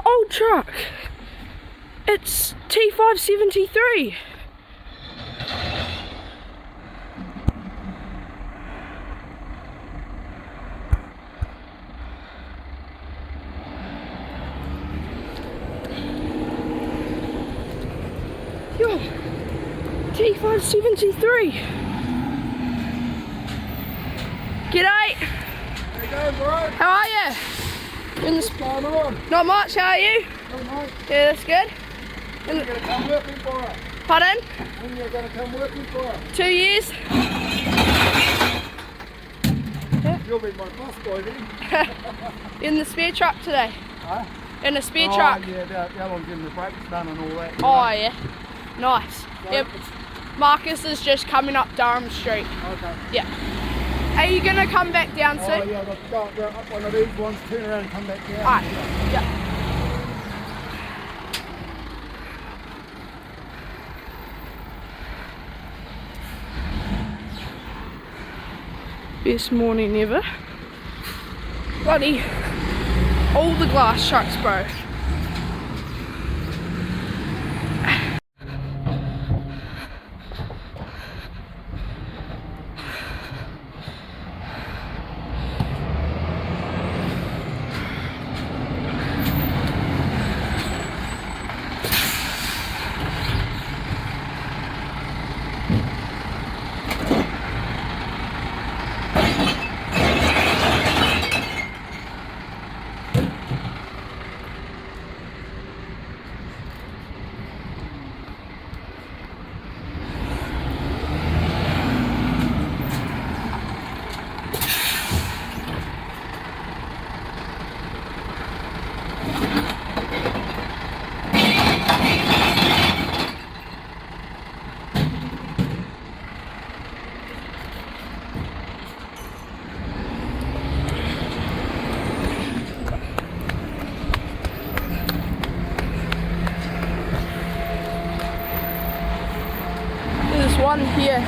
old truck. It's T573. Yo, T573. G'day. How you going, bro? How are you? What's going on? Not much, how are you? Good, mate. Yeah, that's good. When are you going to come working for it? Pardon? When are you going to come working for it? 2 years. You'll be my boss boy then. In the spare truck today. Huh? In the spare truck. Yeah, about how long getting the brakes done and all that. Oh yeah. Nice. So Yep. Marcus is just coming up Durham Street. Okay. Yeah. Are you gonna come back down Oh soon? yeah, I've got to go up one of these ones, turn around and come back down. Alright. Yeah. Best morning ever. Bloody all the glass trucks, bro. There's one here.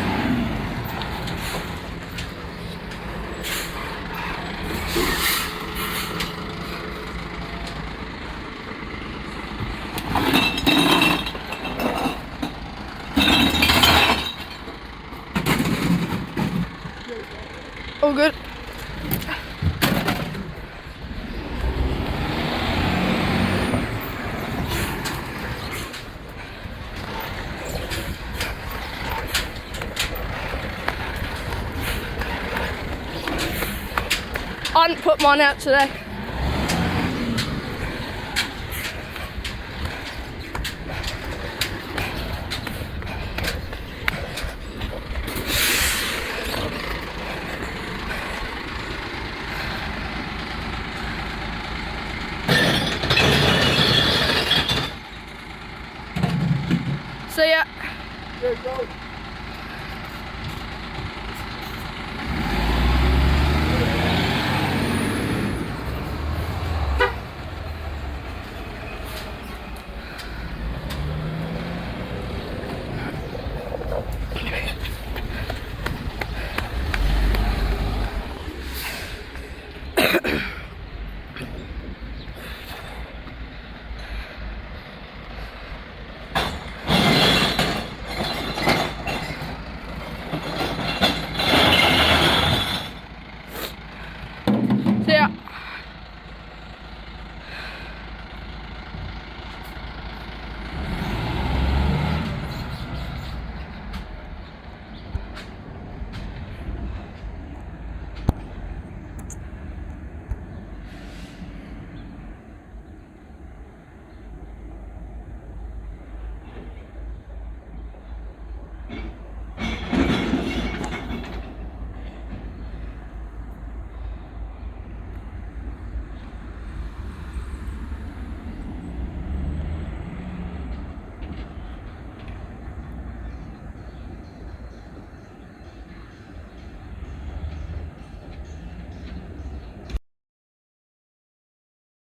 All good. I didn't put mine out today.